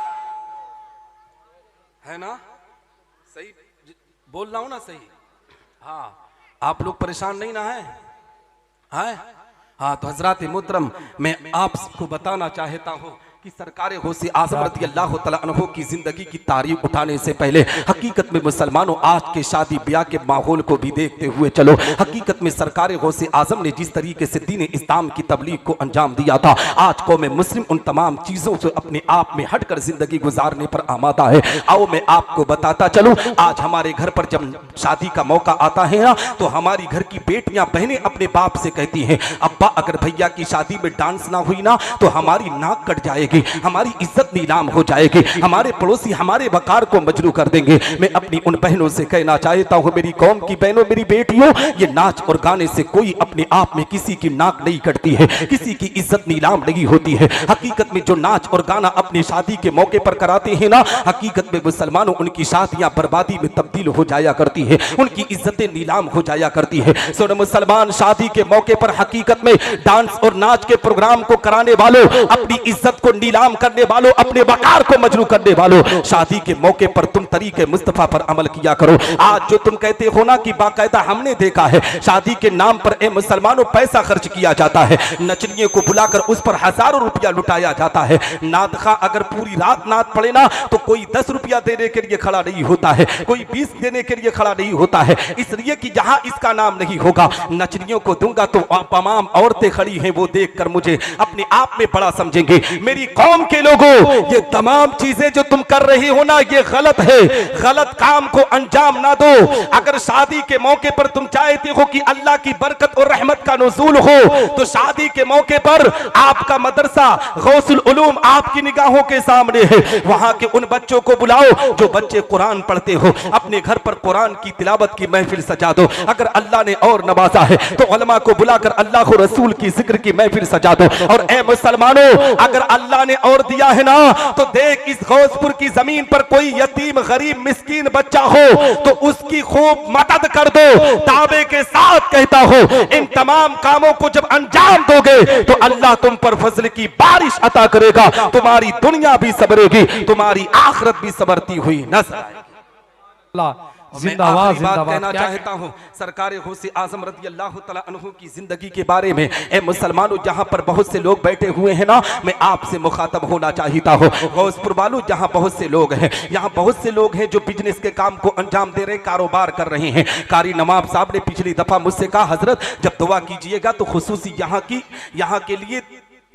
है ना, सही बोल रहा हूं ना, सही? हाँ, आप लोग परेशान नहीं ना है? हाँ, तो हजरात मोहतरम, मैं आपको बताना चाहता हूँ कि सरकार गौसे आज़म रज़ी अल्लाह तआला अन्हु की जिंदगी की तारीख उठाने से पहले हकीकत में मुसलमानों आज के शादी ब्याह के माहौल को भी देखते हुए चलो। हकीकत में सरकार गौसे आज़म ने जिस तरीके से दीन इस्लाम की तबलीग को अंजाम दिया था, आज कौम मुस्लिम उन तमाम चीज़ों से अपने आप में हटकर जिंदगी गुजारने पर आमादा है। आओ मैं आपको बताता चलूँ, आज हमारे घर पर जब शादी का मौका आता है ना तो हमारी घर की बेटियां बहनें अपने बाप से कहती हैं, अब्बा अगर भैया की शादी में डांस ना हुई ना तो हमारी नाक कट जाएगी, हमारी इज्जत नीलाम हो जाएगी, हमारे पड़ोसी हमारे वकार को मजरू कर देंगे। मैं अपनी उन बहनों से कहना चाहता हूं, मेरी कौम की बहनों, मेरी बेटियों, ये नाच और गाने से कोई अपने आप में किसी की नाक नहीं कटती है, किसी की इज्जत नीलाम नहीं होती है। हकीकत में जो नाच और गाना अपनी शादी के मौके पर कराते हैं ना, हकीकत में मुसलमानों उनकी शादियां बर्बादी में तब्दील हो जाया करती है, उनकी इज्जतें नीलाम हो जाया करती है। सुन मुसलमान, शादी के मौके पर हकीकत में डांस और नाच के प्रोग्राम को कराने वालों, अपनी इज्जत को नीलाम करने वालों, अपने वकार को मजरू करने वालों, शादी के मौके पर तुम तरीके मुस्तफा पर अमल किया करो। आज जो तुम कहते हो ना कि बाकायदा हमने देखा है शादी के नाम पर ए मुसलमानों पैसा खर्च किया जाता है, नचनियों को बुलाकर उस पर हजारों रुपया लुटाया जाता है। नादखा अगर पूरी रात नात पड़े ना तो कोई 10 रुपया देने के लिए खड़ा नहीं होता है, कोई 20 देने के लिए खड़ा नहीं होता है, इसलिए कि जहां इसका नाम नहीं होगा नचनियों को दूंगा तो तमाम औरतें खड़ी हैं, वो देखकर मुझे अपने आप में बड़ा समझेंगे। मेरी कौम के लोगों, ये तमाम चीजें जो तुम कर रहे हो ना ये गलत है, गलत काम को अंजाम ना दो। अगर शादी के मौके पर तुम चाहते हो कि अल्लाह की बरकत और रहमत का नुज़ूल हो तो शादी के मौके पर आपका मदरसा गौसुल उलूम आपकी निगाहों के सामने है, वहां के उन बच्चों को बुलाओ जो बच्चे कुरान पढ़ते हो, अपने घर पर कुरान की तिलावत की महफिल सजा दो। अगर अल्लाह ने और नवाजा है तो उलमा को बुलाकर अल्लाह को रसूल की जिक्र की महफिल सजा दो। और ए मुसलमानों, अगर अल्लाह ने और दिया है ना तो देख, इस गौसपुर की जमीन पर कोई यतीम गरीब मिस्कीन बच्चा हो तो उसकी खूब मदद कर दो। दावे के साथ कहता हो, इन तमाम कामों को जब अंजाम दोगे तो अल्लाह तुम पर फजल की बारिश अता करेगा, तुम्हारी दुनिया भी सबरेगी, तुम्हारी आखिरत भी सबरती हुई नजर आएगी। जिंदाबाद, मैं बात कहना जिंदाबाद। चाहता हूं सरकार गौसे आज़म रज़ी अल्लाह तआला अन्हु की जिंदगी के बारे में। ए मुसलमानों, जहां पर बहुत से लोग बैठे हुए हैं ना, मैं आपसे मुखातब होना चाहता हूं। गौसपुर वालों, जहां बहुत से लोग हैं, यहाँ बहुत से लोग हैं जो बिजनेस के काम को अंजाम दे रहे, कारोबार कर रहे हैं। कारी नवाब साहब ने पिछली दफा मुझसे कहा, हजरत जब दुआ कीजिएगा तो खुसूसी यहाँ के लिए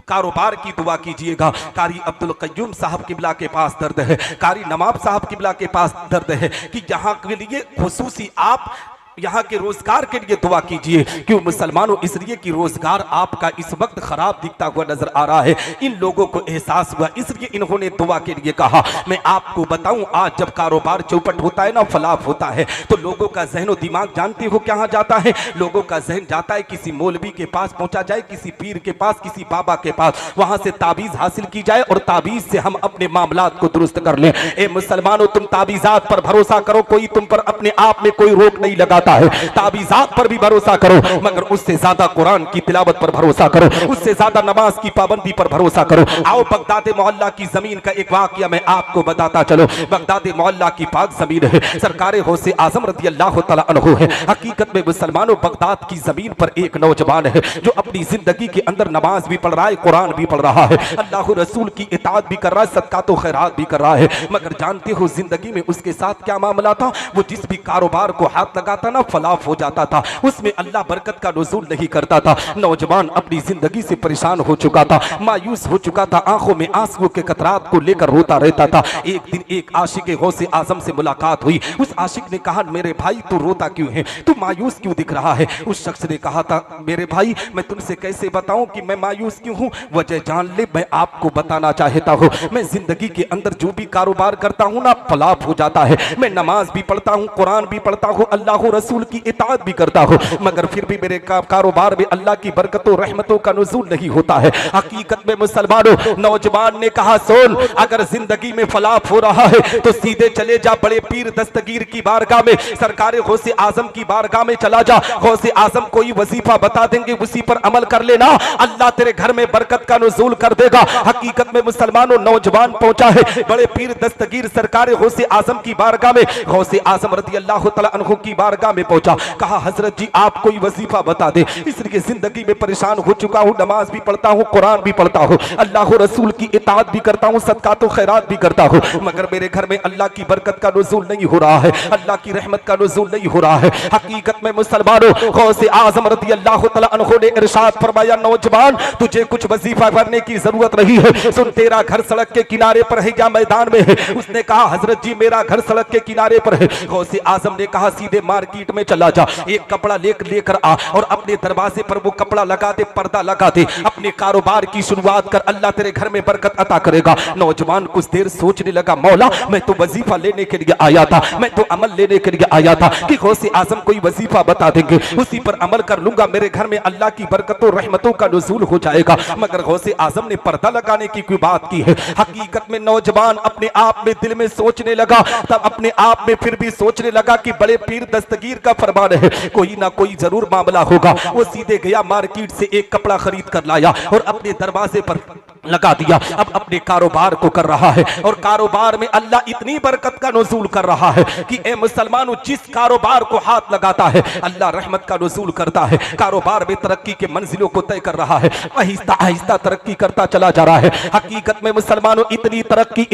कारोबार की दुआ कीजिएगा। कारी अब्दुल कय्यूम साहब किबला के पास दर्द है, कारी नवाब साहब किबला के पास दर्द है कि यहाँ के लिए खुसूसी आप यहाँ के रोजगार के लिए दुआ कीजिए। क्यों मुसलमानों? इसलिए कि रोजगार आपका इस वक्त खराब दिखता हुआ नजर आ रहा है। इन लोगों को एहसास हुआ, इसलिए इन्होंने दुआ के लिए कहा। मैं आपको बताऊं, आज जब कारोबार चौपट होता है ना, फलाफ होता है, तो लोगों का जहनो दिमाग जानते हो कहाँ जाता है? लोगों का जहन जाता है किसी मौलवी के पास पहुंचा जाए, किसी पीर के पास, किसी बाबा के पास, वहां से ताबीज हासिल की जाए और ताबीज से हम अपने मामलात को दुरुस्त कर लें। ए मुसलमानों, तुम ताबीजात पर भरोसा करो, कोई तुम पर अपने आप में कोई रोक नहीं लगा जाता है। ताबीज़ात पर भी भरोसा करो, मगर उससे ज्यादा कुरान की तिलावत पर भरोसा करो, उससे ज्यादा नमाज की पाबंदी पर भरोसा करो। आओ बगदाद मोहल्ला की जमीन का एक वाकया मैं आपको बताता चलो। बगदाद मोहल्ला की पाक जमीन है, सरकार गौसे आजम रज़ी अल्लाह तआला अन्हु है। हकीकत में मुसलमानों, बगदाद की जमीन पर एक नौजवान है जो अपनी जिंदगी के अंदर नमाज भी पढ़ रहा है, कुरान भी पढ़ रहा है, अल्लाह रसूल की इताअत भी कर रहा है, सदका तो खैरात भी कर रहा है। मगर जानते हो जिंदगी में उसके साथ क्या मामला था? वो जिस भी कारोबार को हाथ लगाता ना, फलाफ हो जाता था, उसमें अल्लाह बरकत का नुज़ूल नहीं करता था। नौजवान अपनी जिंदगी से परेशान हो चुका था, मायूस हो चुका था, आंखों में आंसुओं के कतरात को लेकर रोता रहता था। एक दिन एक आशिक गौसे आजम से मुलाकात हुई। उस आशिक ने कहा, मेरे भाई तू रोता क्यों है, तू मायूस क्यों दिख रहा है? उस शख्स ने कहा था, मेरे भाई मैं तुमसे कैसे बताऊं कि मैं मायूस क्यों हूं? वजह जान ले, मैं आपको बताना चाहता हूं। मैं जिंदगी के अंदर जो भी कारोबार करता हूं ना, फलाफ हो जाता है। मैं नमाज भी पढ़ता हूं, कुरान भी पढ़ता हूं, अल्लाह रसूल की इताअत भी करता हूं, मगर फिर भी मेरे कारोबार में अल्लाह की बरकतों रहमतों का नुज़ूल नहीं होता है। हकीकत में मुसलमानों, नौजवान ने कहा, सुन, अगर जिंदगी में फलाफ हो रहा है तो सीधे चले जा बड़े पीर दस्तगीर की बारगाह में, सरकार गौसे आजम की बारगाह में चला जा। गौसे आजम कोई वजीफा बता देंगे, उसी पर अमल कर लेना, अल्लाह तेरे घर में बरकत का नुज़ूल कर देगा। हकीकत में मुसलमानों, नौजवान पहुंचा है बड़े पीर दस्तगीर सरकार गौसे आजम की बारगाह में। गौसे आजम रज़ी अल्लाह तआला अन्हु की बारगाह में पहुंचा, कहा, हजरत जी आप कोई वजीफा बता दे, इसलिए जिंदगी में परेशान हो चुका हूं, नमाज भी पढ़ता हूं, कुरान भी पढ़ता हूं, अल्लाह रसूल की इताअत भी करता हूं, सदका तो खैरात भी करता हूं, मगर मेरे घर में अल्लाह की बरकत का नुज़ूल नहीं हो रहा है, अल्लाह की रहमत का नुज़ूल नहीं हो रहा है। हकीकत में मुसलमानों, गौसे आजम रज़ी अल्लाह तआला अन्हु ने इरशाद फरमाया, नौजवान तुझे कुछ वजीफा करने की जरूरत नहीं है, सुन, तेरा घर सड़क के किनारे पर है या मैदान में है? उसने कहा, हजरत जी मेरा घर सड़क के किनारे पर है। गौसे आजम ने कहा, सीधे मार्केट में चला जा, एक कपड़ा लेकर आ और अपने दरवाजे पर वो कपड़ा लगा दे, पर्दा लगा दे, अपने कारोबार की शुरुआत कर, अल्लाह तेरे घर में बरकत अता करेगा। नौजवान कुछ देर सोचने लगा, मौला मैं तो वजीफा लेने के लिए आया था, मैं तो अमल लेने के लिए आया था कि गौसे आजम कोई वजीफा बता देंगे, उसी पर अमल कर लूंगा, मेरे घर में अल्लाह की बरकतों रहमतों का नुज़ूल हो जाएगा। मगर गौसे आजम ने पर्दा लगाने की कोई बात की है। हकीकत में नौजवान अपने आप में दिल में सोचने लगा, तब अपने आप में फिर भी सोचने लगा कि बड़े पीर दस्तगीर का फरमान है, कोई ना कोई जरूर मामला होगा। वो सीधे गया, मार्केट से एक कपड़ा खरीद कर लाया और अपने दरवाजे पर लगा दिया। अब अपने कारोबार को कर रहा है और कारोबार में अल्लाह इतनी बरकत का नुज़ूल कर रहा है कि ए मुसलमानों, जिस कारोबार को हाथ लगाता है अल्लाह रहमत का नुज़ूल करता है। कारोबार में तरक्की के मंजिलों को तय कर रहा है, आहिस्ता आहिस्ता तरक्की करता चला जा रहा है। हकीकत में मुसलमानों, इतनी तरक्की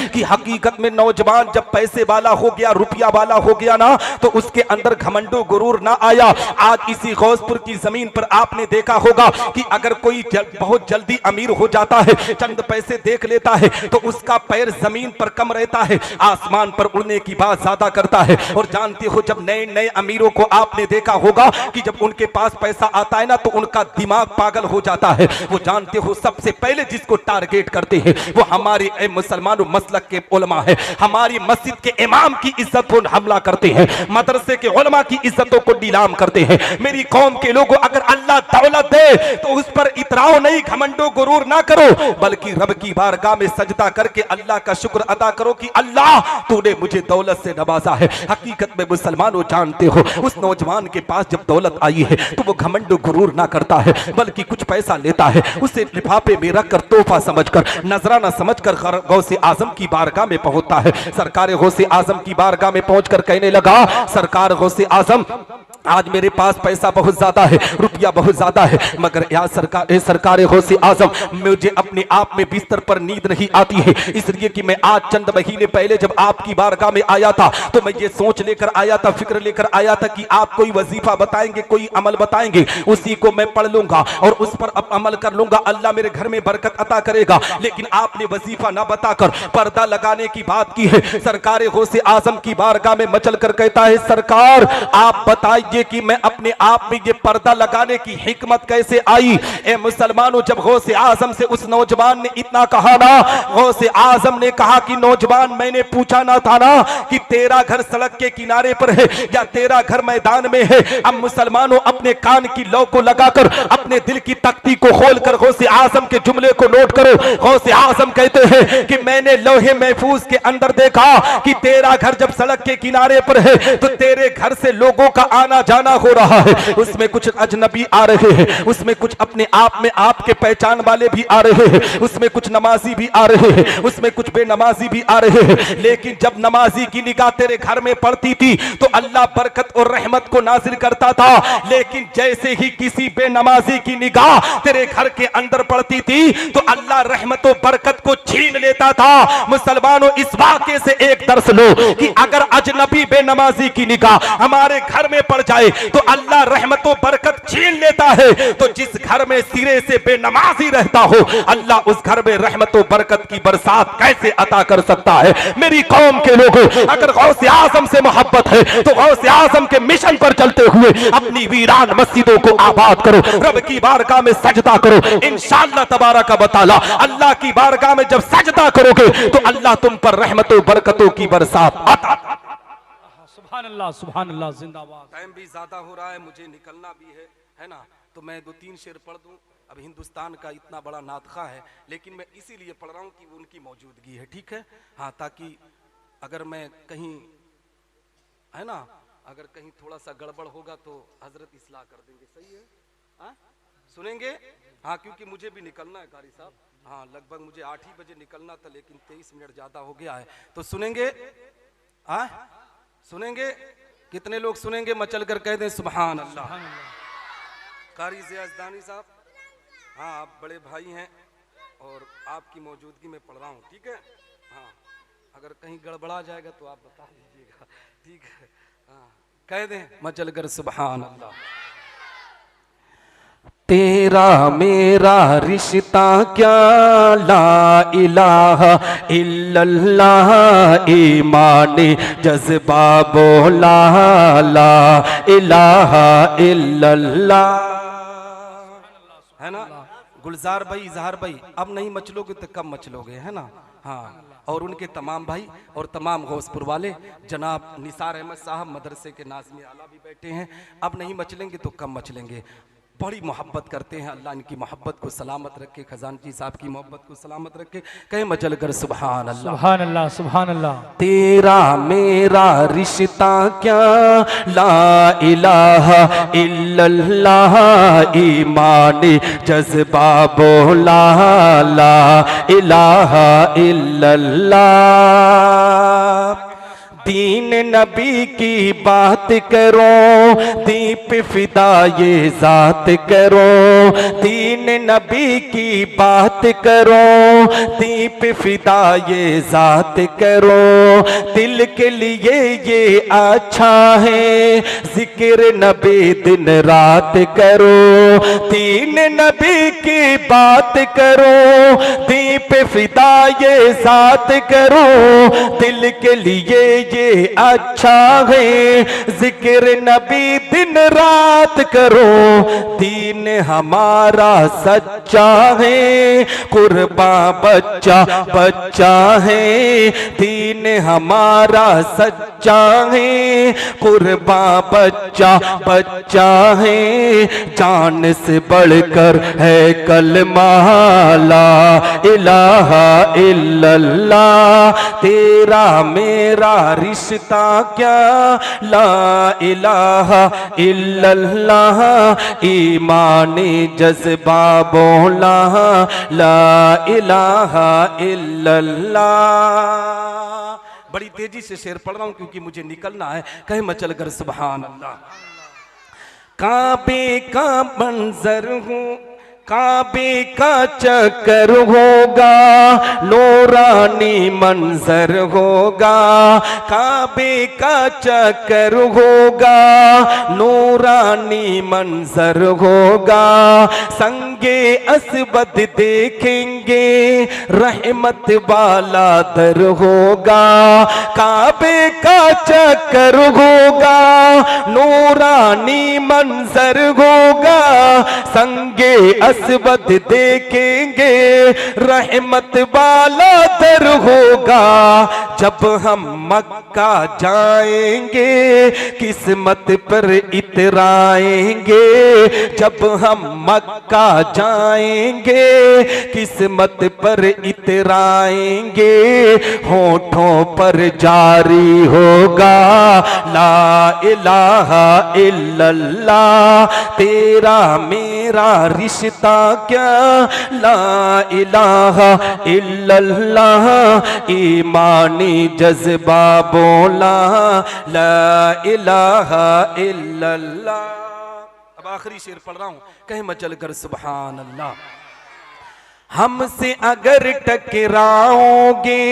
कि हकीकत में नौजवान जब पैसे वाला हो गया, रुपया वाला हो गया ना, तो उसके अंदर घमंडो गुरूर ना आया। आज इसी गौसपुर की जमीन पर आपने देखा होगा कि अगर कोई बहुत जल्दी अमीर हो जाता है, चंद पैसे देख लेता है, तो उसका पैर जमीन पर कम रहता है, आसमान पर उड़ने की बात ज्यादा करता है। और जानते हो, जब नए नए अमीरों को आपने देखा होगा कि जब उनके पास पैसा आता है ना, तो उनका दिमाग पागल हो जाता है। वो जानते हो, सबसे पहले जिसको टारगेट करते हैं वो हमारे मुसलमानों मसलक के उलमा है, हमारी मस्जिद के इमाम की इज्जत को हमला करते हैं, मदरसे के उलमा की इज्जतों को नीलाम करते हैं। मेरी कौम के लोगों, अगर अल्लाह दौलत दे तो उस पर इतराओ नहीं, घमंडो गुरूर ना करो, बल्कि रब की बारगाह में सजदा करके अल्लाह का शुक्र अदा करो कि अल्लाह तूने मुझे दौलत से नवाजा है। हकीकत में मुसलमानों, जानते हो, उस नौजवान के पास जब दौलत आई है तो वो घमंडो गुरूर ना करता है, बल्कि कुछ पैसा लेता है, उसे लिफाफे में रखकर, तोहफा समझकर, नजराना समझकर गौसे आजम की बारगाह में पहुंचता है। सरकार गौसे आजम की बारगाह में पहुंचकर कहने लगा, सरकार गौसे आजम, आज मेरे पास पैसा बहुत ज्यादा है, रुपया बहुत ज्यादा है, मगर यार सरकार गौसे आजम, मुझे अपने आप में बिस्तर पर नींद नहीं आती है, इसलिए कि मैं आज चंद महीने पहले जब आपकी बारगाह में आया था तो मैं ये सोच लेकर आया था, फिक्र लेकर आया था कि आप कोई वजीफा बताएंगे, कोई अमल बताएंगे, उसी को मैं पढ़ लूंगा और उस पर अब अमल कर लूंगा, अल्लाह मेरे घर में बरकत अता करेगा। लेकिन आपने वजीफा ना बताकर पर्दा लगाने की बात की है। सरकार गौसे आजम की बारगाह में मचल कर कहता है, सरकार आप बताइए लीजिए कि मैं अपने आप में ये पर्दा लगाने की हिकमत कैसे आई। ए मुसलमानों, जब गौसे आजम से उस नौजवान ने इतना कहा ना, गौसे आजम ने कहा कि नौजवान, मैंने पूछा ना था ना कि तेरा घर सड़क के किनारे पर है या तेरा घर मैदान में है। अब मुसलमानों, अपने कान की लौ को लगाकर अपने दिल की तख्ती को खोलकर गौसे आजम के जुमले को नोट करो। गौसे आजम कहते हैं कि मैंने लौहे महफूज के अंदर देखा कि तेरा घर जब सड़क के किनारे पर है तो तेरे घर से लोगों का आना जाना हो रहा है। उसमें कुछ अजनबी आ रहे हैं, उसमें कुछ अपने आप में आपके पहचान वाले भी आ रहे हैं, उसमें कुछ नमाजी भी आ रहे हैं, उसमें कुछ बेनमाजी भी आ रहे हैं। लेकिन जब नमाजी की निगाह तेरे घर में पड़ती थी तो अल्लाह बरकत और रहमत को नाजिल करता था। लेकिन जैसे ही किसी बेनमाजी की निगाह तेरे घर के अंदर पड़ती थी तो अल्लाह रहमत और बरकत को छीन लेता था। मुसलमानों, इस वाक़े से एक दर्स लो कि अगर अजनबी बेनमाजी की निगाह हमारे घर में पड़ जाए तो अल्लाह रहमत और बरकत छीन लेता है। तो जिस घर में सिरे से बेनमाजी रहता हो, अल्लाह उस घर में रहमत और बरकत की बरसात कैसे अता कर सकता है। मेरी कौम के लोगों, अगर गौसे आजम से मोहब्बत है तो गौसे आजम के मिशन पर चलते हुए अपनी वीरान मस्जिदों को आबाद करो, रब की बारगाह में सजदा करो। इंशाअल्लाह तबारक व तआला अल्लाह की बारगाह में जब सजदा करोगे तो अल्लाह तुम पर रहमतों बरकतों की बरसात अता। सुभान अल्लाह, सुभान अल्लाह, जिंदाबाद। टाइम भी ज्यादा हो रहा है, मुझे निकलना भी है ना, तो मैं 2-3 शेर पढ़ दूं। अब हिंदुस्तान का इतना बड़ा नातखा है, लेकिन मैं इसीलिए पढ़ रहा हूं कि उनकी मौजूदगी है, ठीक है। हाँ, ताकि अगर मैं कहीं, है ना, अगर कहीं थोड़ा सा गड़बड़ होगा तो हजरत इस्लाह कर देंगे। सही है? हाँ, सुनेंगे? हाँ, क्योंकि मुझे भी निकलना है कारी साहब। हाँ, लगभग मुझे 8 ही बजे निकलना था, लेकिन 23 मिनट ज्यादा हो गया है। तो सुनेंगे? हाँ, सुनेंगे? कितने लोग सुनेंगे? मचल कर कह दें सुभान अल्लाह। कारी ज़ियाज़दानी साहब, हाँ, आप बड़े भाई हैं और आपकी मौजूदगी में पढ़ रहा हूँ, ठीक है। हाँ, अगर कहीं गड़बड़ा जाएगा तो आप बता दीजिएगा, ठीक है। हाँ, कह दें मचल कर सुभान अल्लाह। तेरा मेरा रिश्ता क्या, ला इलाहा इल्लल्लाह, ईमानी जज्बा बोला, ला इलाहा इल्लल्लाह, है ना। गुलजार भाई, इजहार भाई, अब नहीं मचलोगे तो कब मचलोगे, है ना। हाँ, और उनके तमाम भाई और तमाम गौसपुर वाले, जनाब निसार अहमद साहब मदरसे के नाज़िम आला भी बैठे हैं। अब नहीं मचलेंगे तो कब मचलेंगे। बड़ी मोहब्बत करते हैं, अल्लाह इनकी मोहब्बत को सलामत रखे, खजानची साहब की मोहब्बत को सलामत रखे। कहे मचल कर सुभान अल्लाह, सुभान अल्लाह, सुभान अल्लाह। तेरा मेरा रिश्ता क्या, ला इलाहा इल्लल्लाह, ईमानी जज्बा बोला, ला इलाहा इल्लल्लाह। दीन नबी की बात करो, दीप फिदा ये जात करो, दीन नबी की बात करो, दीप फिदा ये जात करो, दिल के लिए ये अच्छा है, जिक्र नबी दिन रात करो, दीन नबी की बात करो, दीप फिदा ये जात करो, दिल के लिए ये अच्छा है, जिक्र नबी दिन रात करो, दीन हमारा सच्चा है, कुर्बा बच्चा बच्चा है, दीन हमारा सच्चा है, कुर्बा बच्चा बच्चा है, जान से बढ़कर है कलमा, ला इलाहा इल्लल्लाह। तेरा मेरा रिश्ता क्या, ला इलाहा इल्लल्लाह, ईमानी जज्बा बोला, ला इलाहा इल्लल्लाह। बड़ी तेजी से शेर पढ़ रहा हूं क्योंकि मुझे निकलना है। कहे मचल कर सुभान अल्लाह। काबे का मंजर हूं, काबे का चक्कर होगा, नूरानी मंजर होगा, काबे का चक्कर होगा, नूरानी मंजर होगा, संग संगे असबद देखेंगे रहमत वाला दर होगा, काबे का चक्कर होगा, नूरानी मंजर होगा, संगे असबद देखेंगे रहमत वाला दर होगा। जब हम मक्का जाएंगे किस्मत पर इतराएंगे, जब हम मक्का जाएंगे किस्मत पर इतराएंगे, होठों पर जारी होगा ला इलाहा इल्लल्लाह, तेरा मेरा रिश्ता क्या ला इलाहा इल्लल्लाह, ईमानी जज्बा बोला ला इलाहा इल्लल्लाह। अब आखिरी शेर पढ़ रहा हूं, कहे मचल कर सुभान अल्लाह। हमसे अगर टकराओगे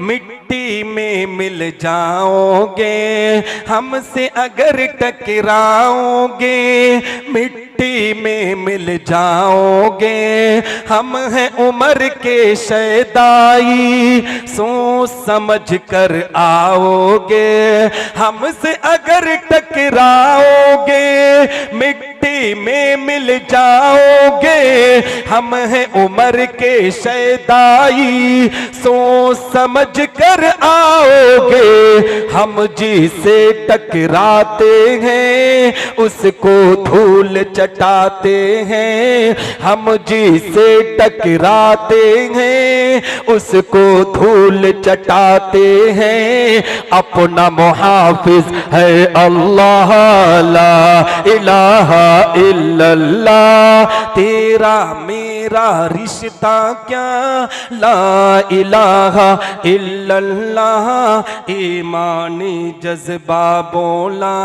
मिट्टी में मिल जाओगे, हमसे अगर टकराओगे मिट्टी में मिल जाओगे, हम हैं उम्र के शैदाई सोच समझ कर आओगे, हमसे अगर टकराओगे मिट्टी में मिल जाओगे, हम हैं उम्र के शैदाई सोच समझ कर आओगे, हम जिसे टकराते हैं उसको धूल चटाते हैं, हम जिसे टकराते हैं उसको धूल चटाते हैं, अपना मुहाफिज है अल्लाह ला इलाहा इल्लल्लाह, तेरा मेरा रिश्ता क्या ला इलाहा इल्लल्लाह, ईमानी जज्बा बोला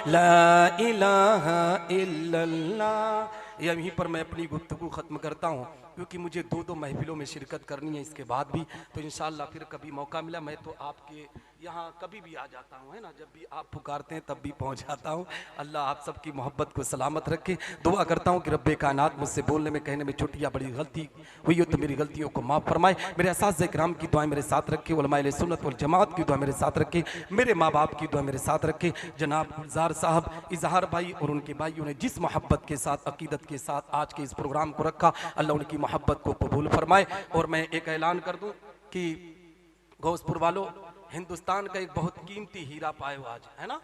ला इलाहा इल्लल्लाह। यहीं पर मैं अपनी गुफ्तगू ख़त्म करता हूँ, क्योंकि मुझे दो महफिलों में शिरकत करनी है इसके बाद भी, तो इंशाअल्लाह फिर कभी मौका मिला मैं तो आपके यहाँ कभी भी आ जाता हूँ, है ना, जब भी आप पुकारते हैं तब भी पहुँच जाता हूँ। अल्लाह आप सबकी मोहब्बत को सलामत रखे। दुआ करता हूँ कि रब्बे कायनात मुझसे बोलने में कहने में छोटी या बड़ी गलती हुई हो तो मेरी गलतियों को माफ़ फरमाए, मेरे असातिज़ा इकराम की दुआएं मेरे साथ रखे, उलमाए सुन्नत वल जमात की दुआ मेरे साथ रखे, मेरे माँ बाप की दुआ मेरे साथ रखे, जनाब गुलजार साहब, इजहार भाई और उनके भाइयों ने जिस मोहब्बत के साथ अकीदत के साथ आज के इस प्रोग्राम को रखा, अल्लाह उनकी मोहब्बत को कबूल फरमाए। और मैं एक ऐलान कर दूं कि घोषपुर वालों, हिंदुस्तान का एक बहुत कीमती हीरा पाए हो आज, है ना,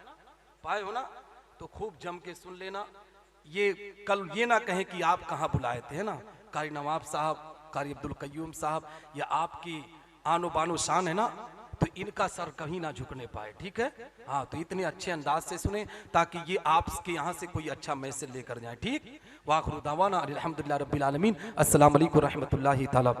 पाए हो ना, तो खूब जम के सुन लेना। ये कल ये ना कहें कि आप कहाँ बुलाए थे, है ना, कारी नवाब साहब, कारी अब्दुल कय्यूम साहब, या आपकी आनो बानो शान है ना, तो इनका सर कहीं ना झुकने पाए, ठीक है। हाँ, तो इतने अच्छे अंदाज से सुने ताकि ये आपके यहाँ से कोई अच्छा मैसेज लेकर जाए, ठीक। वाखिर दावाना अल्हम्दुलिल्लाह रब्बिल आलमीन, अस्सलाम वालेकुम रहमतुल्लाहि ताला।